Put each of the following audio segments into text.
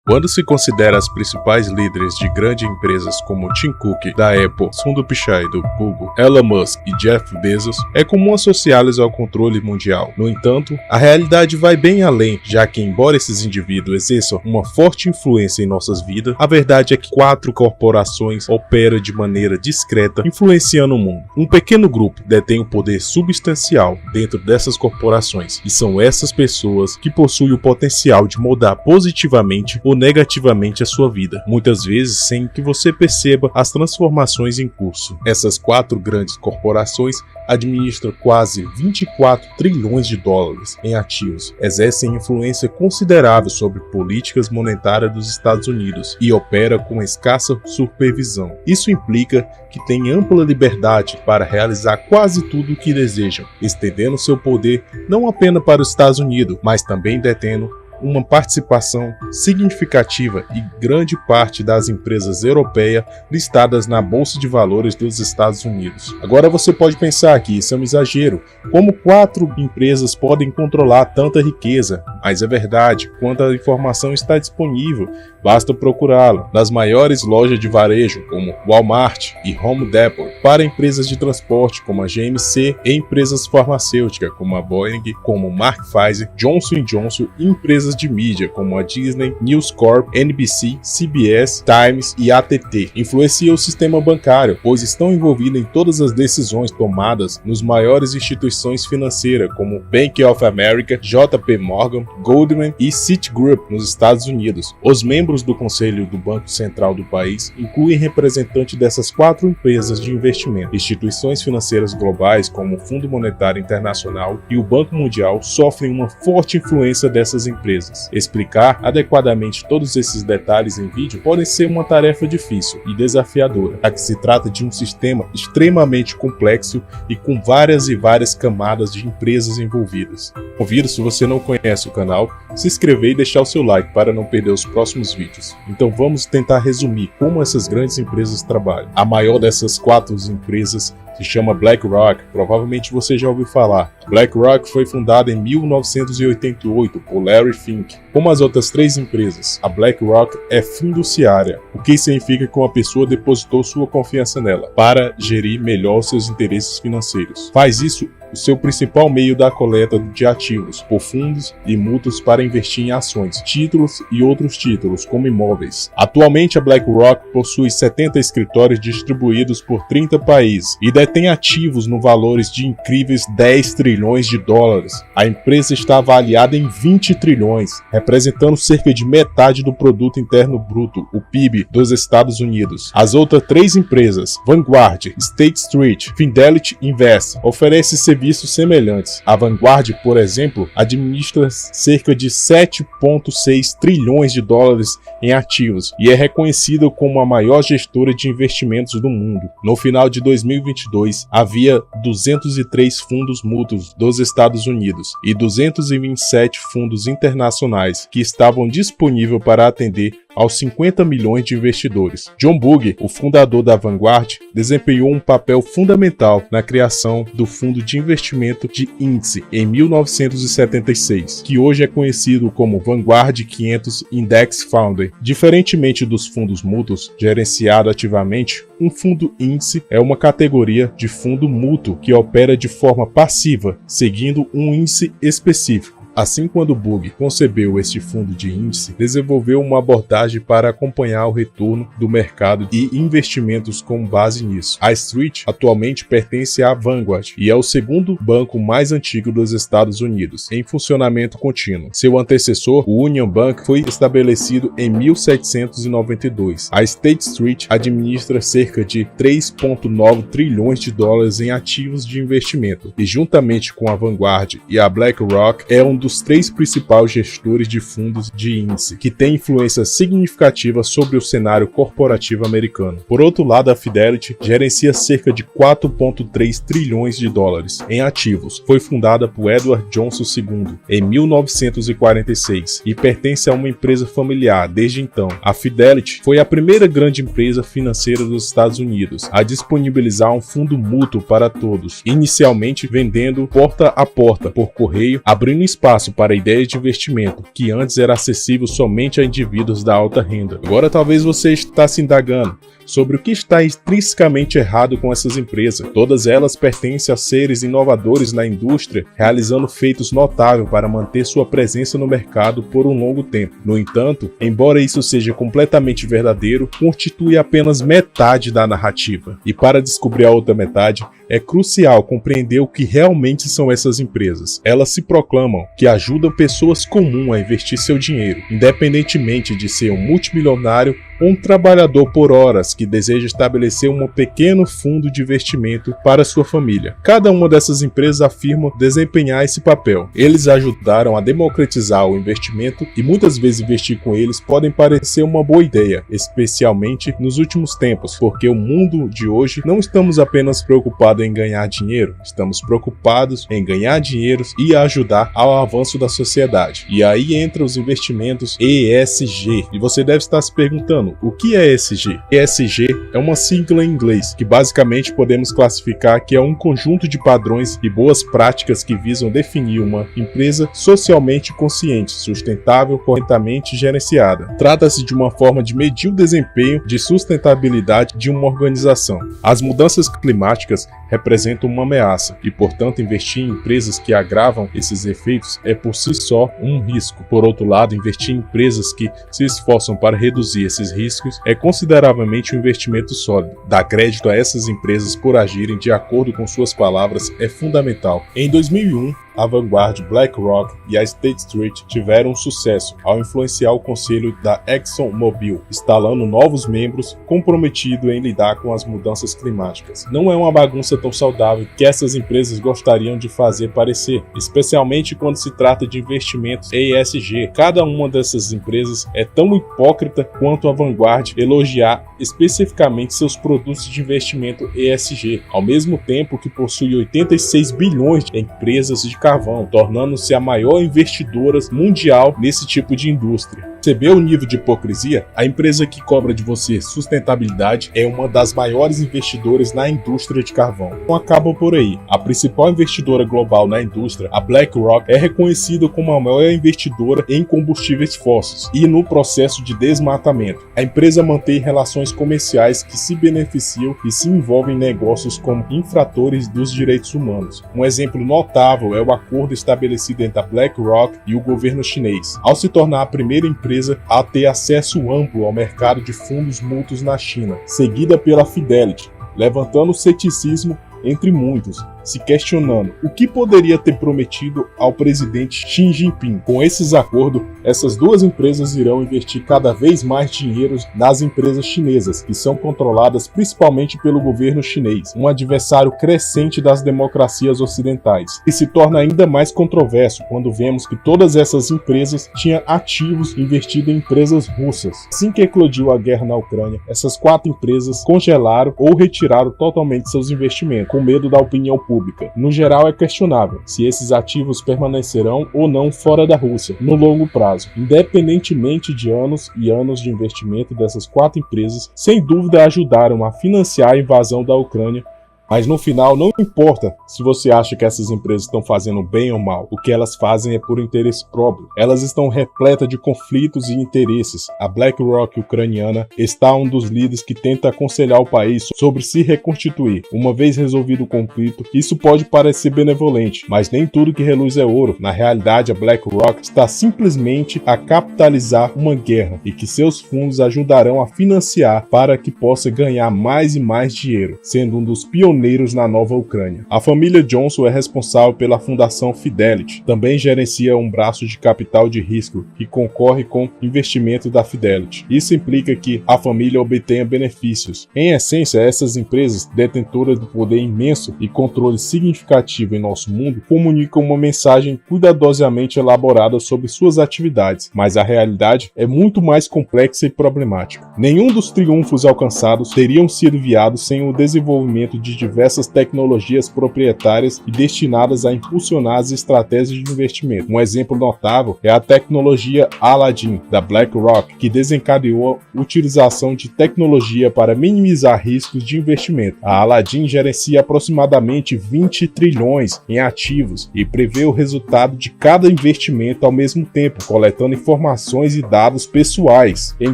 Quando se considera as principais líderes de grandes empresas como Tim Cook, da Apple, Sundar Pichai, do Google, Elon Musk e Jeff Bezos, é comum associá-los ao controle mundial. No entanto, a realidade vai bem além, já que embora esses indivíduos exerçam uma forte influência em nossas vidas, a verdade é que 4 corporações operam de maneira discreta, influenciando o mundo. Um pequeno grupo detém um poder substancial dentro dessas corporações, e são essas pessoas que possuem o potencial de mudar positivamente ou negativamente a sua vida, muitas vezes sem que você perceba as transformações em curso. Essas 4 grandes corporações administram quase 24 trilhões de dólares em ativos, exercem influência considerável sobre políticas monetárias dos Estados Unidos e operam com escassa supervisão. Isso implica que têm ampla liberdade para realizar quase tudo o que desejam, estendendo seu poder não apenas para os Estados Unidos, mas também detendo uma participação significativa e grande parte das empresas europeias listadas na Bolsa de Valores dos Estados Unidos. Agora você pode pensar que isso é um exagero, como 4 empresas podem controlar tanta riqueza, mas é verdade, quando a informação está disponível, basta procurá-la. Das maiores lojas de varejo, como Walmart e Home Depot, para empresas de transporte, como a GMC, e empresas farmacêuticas, como a Boeing, como Mark Pfizer, Johnson & Johnson, e empresas de mídia, como a Disney, News Corp, NBC, CBS, Times e AT&T. Influencia o sistema bancário, pois estão envolvidos em todas as decisões tomadas nos maiores instituições financeiras, como Bank of America, JP Morgan, Goldman e Citigroup nos Estados Unidos. Os membros do Conselho do Banco Central do país incluem representantes dessas 4 empresas de investimento. Instituições financeiras globais, como o Fundo Monetário Internacional e o Banco Mundial, sofrem uma forte influência dessas empresas. Explicar adequadamente todos esses detalhes em vídeo pode ser uma tarefa difícil e desafiadora, já que se trata de um sistema extremamente complexo e com várias camadas de empresas envolvidas. Convido, se você não conhece o canal, se inscrever e deixar o seu like para não perder os próximos vídeos. Então vamos tentar resumir como essas grandes empresas trabalham. A maior dessas 4 empresas se chama BlackRock, provavelmente você já ouviu falar. BlackRock foi fundada em 1988 por Larry Fink. Como as outras 3 empresas, a BlackRock é fiduciária, o que significa que uma pessoa depositou sua confiança nela para gerir melhor seus interesses financeiros. Faz isso o seu principal meio da coleta de ativos, por fundos e mútuos para investir em ações, títulos e outros títulos, como imóveis. Atualmente, a BlackRock possui 70 escritórios distribuídos por 30 países e detém ativos no valores de incríveis 10 trilhões de dólares. A empresa está avaliada em 20 trilhões, representando cerca de metade do produto interno bruto, o PIB, dos Estados Unidos. As outras 3 empresas, Vanguard, State Street, Fidelity Invest, oferecem serviços semelhantes. A Vanguard, por exemplo, administra cerca de 7,6 trilhões de dólares em ativos e é reconhecida como a maior gestora de investimentos do mundo. No final de 2022, havia 203 fundos mútuos dos Estados Unidos e 227 fundos internacionais que estavam disponíveis para atender aos 50 milhões de investidores. John Bogle, o fundador da Vanguard, desempenhou um papel fundamental na criação do fundo de investimento de índice em 1976, que hoje é conhecido como Vanguard 500 Index Fund. Diferentemente dos fundos mútuos gerenciados ativamente, um fundo índice é uma categoria de fundo mútuo que opera de forma passiva, seguindo um índice específico. Assim, quando Bogle concebeu este fundo de índice, desenvolveu uma abordagem para acompanhar o retorno do mercado e investimentos com base nisso. A Street atualmente pertence à Vanguard e é o segundo banco mais antigo dos Estados Unidos, em funcionamento contínuo. Seu antecessor, o Union Bank, foi estabelecido em 1792. A State Street administra cerca de 3,9 trilhões de dólares em ativos de investimento e, juntamente com a Vanguard e a BlackRock, é um dos 3 principais gestores de fundos de índice, que tem influência significativa sobre o cenário corporativo americano. Por outro lado, a Fidelity gerencia cerca de 4,3 trilhões de dólares em ativos. Foi fundada por Edward Johnson II em 1946 e pertence a uma empresa familiar desde então. A Fidelity foi a primeira grande empresa financeira dos Estados Unidos a disponibilizar um fundo mútuo para todos, inicialmente vendendo porta a porta por correio, abrindo espaço espaço para ideias de investimento que antes era acessível somente a indivíduos da alta renda. Agora talvez você está se indagando sobre o que está intrinsecamente errado com essas empresas. Todas elas pertencem a seres inovadores na indústria, realizando feitos notáveis para manter sua presença no mercado por um longo tempo. No entanto, embora isso seja completamente verdadeiro, constitui apenas metade da narrativa. E para descobrir a outra metade, é crucial compreender o que realmente são essas empresas. Elas se proclamam que ajudam pessoas comuns a investir seu dinheiro, independentemente de ser um multimilionário ou um trabalhador por horas que deseja estabelecer um pequeno fundo de investimento para sua família. Cada uma dessas empresas afirma desempenhar esse papel. Eles ajudaram a democratizar o investimento e muitas vezes investir com eles podem parecer uma boa ideia, especialmente nos últimos tempos, porque o mundo de hoje não estamos apenas preocupados em ganhar dinheiro, estamos preocupados em ganhar dinheiro e ajudar ao avanço da sociedade. E aí entra os investimentos ESG. E você deve estar se perguntando, o que é ESG? ESG é uma sigla em inglês, que basicamente podemos classificar que é um conjunto de padrões e boas práticas que visam definir uma empresa socialmente consciente, sustentável, corretamente gerenciada. Trata-se de uma forma de medir o desempenho de sustentabilidade de uma organização. As mudanças climáticas representam uma ameaça e, portanto, investir em empresas que agravam esses efeitos é por si só um risco. Por outro lado, investir em empresas que se esforçam para reduzir esses riscos é consideravelmente um investimento sólido. Dar crédito a essas empresas por agirem de acordo com suas palavras é fundamental. Em 2001, a Vanguard, BlackRock e a State Street tiveram sucesso ao influenciar o conselho da ExxonMobil, instalando novos membros comprometidos em lidar com as mudanças climáticas. Não é uma bagunça tão saudável que essas empresas gostariam de fazer parecer, especialmente quando se trata de investimentos ESG. Cada uma dessas empresas é tão hipócrita quanto a Vanguard elogiar especificamente seus produtos de investimento ESG, ao mesmo tempo que possui 86 bilhões de empresas de carvão, tornando-se a maior investidora mundial nesse tipo de indústria. Percebeu o nível de hipocrisia? A empresa que cobra de você sustentabilidade é uma das maiores investidoras na indústria de carvão. Não acaba por aí. A principal investidora global na indústria, a BlackRock, é reconhecida como a maior investidora em combustíveis fósseis e no processo de desmatamento. A empresa mantém relações comerciais que se beneficiam e se envolvem em negócios como infratores dos direitos humanos. Um exemplo notável é o acordo estabelecido entre a BlackRock e o governo chinês, ao se tornar a primeira empresa a ter acesso amplo ao mercado de fundos mútuos na China, seguida pela Fidelity, levantando o ceticismo entre muitos, se questionando o que poderia ter prometido ao presidente Xi Jinping. Com esses acordos, essas duas empresas irão investir cada vez mais dinheiro nas empresas chinesas, que são controladas principalmente pelo governo chinês, um adversário crescente das democracias ocidentais, e se torna ainda mais controverso quando vemos que todas essas empresas tinham ativos investidos em empresas russas. Assim que eclodiu a guerra na Ucrânia, essas 4 empresas congelaram ou retiraram totalmente seus investimentos, com medo da opinião pública. No geral, é questionável se esses ativos permanecerão ou não fora da Rússia no longo prazo. Independentemente de anos e anos de investimento dessas 4 empresas, sem dúvida ajudaram a financiar a invasão da Ucrânia. Mas no final, não importa se você acha que essas empresas estão fazendo bem ou mal, o que elas fazem é por interesse próprio. Elas estão repletas de conflitos e interesses. A BlackRock ucraniana está um dos líderes que tenta aconselhar o país sobre se reconstituir. Uma vez resolvido o conflito, isso pode parecer benevolente, mas nem tudo que reluz é ouro. Na realidade, a BlackRock está simplesmente a capitalizar uma guerra e que seus fundos ajudarão a financiar para que possa ganhar mais e mais dinheiro, sendo um dos pioneiros na nova Ucrânia. A família Johnson é responsável pela fundação Fidelity, também gerencia um braço de capital de risco que concorre com investimento da Fidelity. Isso implica que a família obtenha benefícios. Em essência, essas empresas, detentoras do poder imenso e controle significativo em nosso mundo, comunicam uma mensagem cuidadosamente elaborada sobre suas atividades, mas a realidade é muito mais complexa e problemática. Nenhum dos triunfos alcançados teriam sido viados sem o desenvolvimento de diversas tecnologias proprietárias e destinadas a impulsionar as estratégias de investimento. Um exemplo notável é a tecnologia Aladdin, da BlackRock, que desencadeou a utilização de tecnologia para minimizar riscos de investimento. A Aladdin gerencia aproximadamente 20 trilhões em ativos e prevê o resultado de cada investimento ao mesmo tempo, coletando informações e dados pessoais em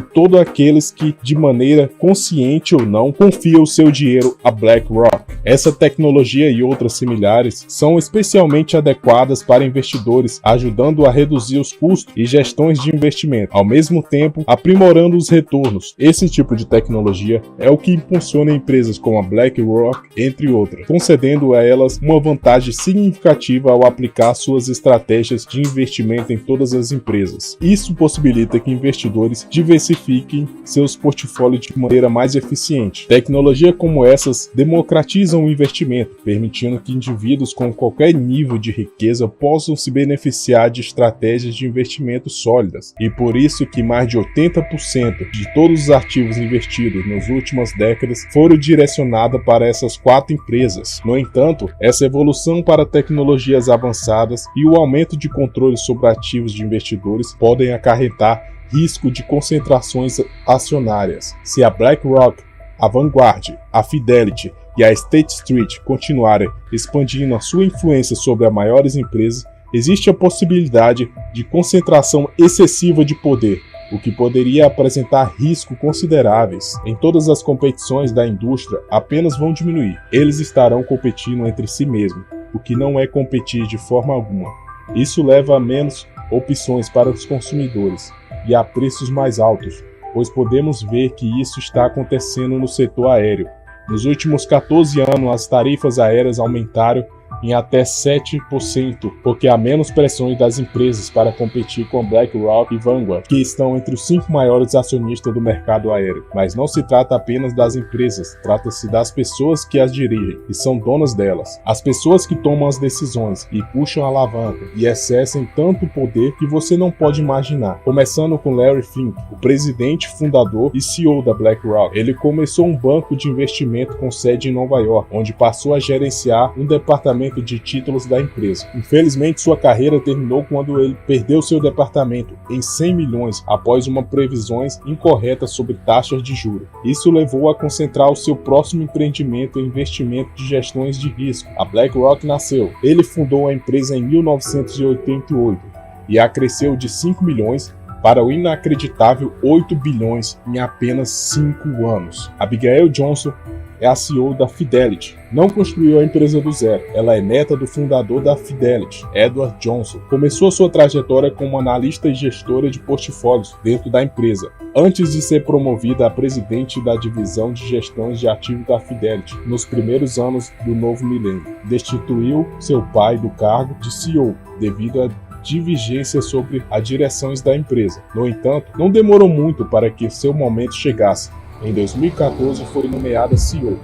todos aqueles que, de maneira consciente ou não, confiam o seu dinheiro a BlackRock. Essa tecnologia e outras similares são especialmente adequadas para investidores, ajudando a reduzir os custos e gestões de investimento, ao mesmo tempo aprimorando os retornos. Esse tipo de tecnologia é o que impulsiona empresas como a BlackRock, entre outras, concedendo a elas uma vantagem significativa ao aplicar suas estratégias de investimento em todas as empresas. Isso possibilita que investidores diversifiquem seus portfólios de maneira mais eficiente. Tecnologias como essas democratizam o investimento, permitindo que indivíduos com qualquer nível de riqueza possam se beneficiar de estratégias de investimento sólidas, e por isso que mais de 80% de todos os ativos investidos nas últimas décadas foram direcionados para essas 4 empresas. No entanto, essa evolução para tecnologias avançadas e o aumento de controle sobre ativos de investidores podem acarretar risco de concentrações acionárias. Se a BlackRock, a Vanguard, a Fidelity e a State Street continuarem expandindo a sua influência sobre as maiores empresas, existe a possibilidade de concentração excessiva de poder, o que poderia apresentar riscos consideráveis. Em todas as competições da indústria apenas vão diminuir. Eles estarão competindo entre si mesmos, o que não é competir de forma alguma. Isso leva a menos opções para os consumidores e a preços mais altos, pois podemos ver que isso está acontecendo no setor aéreo. Nos últimos 14 anos, as tarifas aéreas aumentaram em até 7%, porque há menos pressões das empresas para competir com BlackRock e Vanguard, que estão entre os 5 maiores acionistas do mercado aéreo. Mas não se trata apenas das empresas, trata-se das pessoas que as dirigem e são donas delas. As pessoas que tomam as decisões e puxam a alavanca e exercem tanto poder que você não pode imaginar. Começando com Larry Fink, o presidente, fundador e CEO da BlackRock. Ele começou um banco de investimento com sede em Nova York, onde passou a gerenciar um departamento de títulos da empresa. Infelizmente, sua carreira terminou quando ele perdeu seu departamento em 100 milhões após uma previsões incorretas sobre taxas de juros. Isso levou a concentrar o seu próximo empreendimento em investimento de gestões de risco. A BlackRock nasceu. Ele fundou a empresa em 1988 e a cresceu de 5 milhões para o inacreditável 8 bilhões em apenas 5 anos. Abigail Johnson é a CEO da Fidelity. Não construiu a empresa do zero. Ela é neta do fundador da Fidelity, Edward Johnson. Começou sua trajetória como analista e gestora de portfólios dentro da empresa, antes de ser promovida a presidente da divisão de gestões de ativos da Fidelity nos primeiros anos do novo milênio. Destituiu seu pai do cargo de CEO devido a divergências sobre as direções da empresa. No entanto, não demorou muito para que seu momento chegasse. Em 2014 foi nomeada CEO.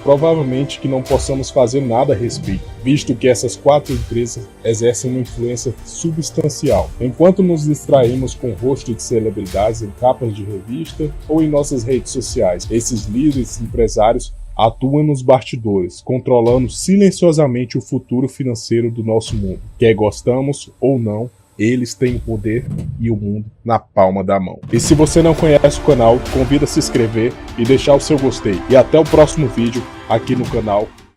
Provavelmente que não possamos fazer nada a respeito, visto que essas 4 empresas exercem uma influência substancial. Enquanto nos distraímos com rostos de celebridades em capas de revista ou em nossas redes sociais, esses líderes empresários atuam nos bastidores, controlando silenciosamente o futuro financeiro do nosso mundo. Quer gostamos ou não, eles têm o poder e o mundo na palma da mão. E se você não conhece o canal, convido a se inscrever e deixar o seu gostei. E até o próximo vídeo aqui no canal.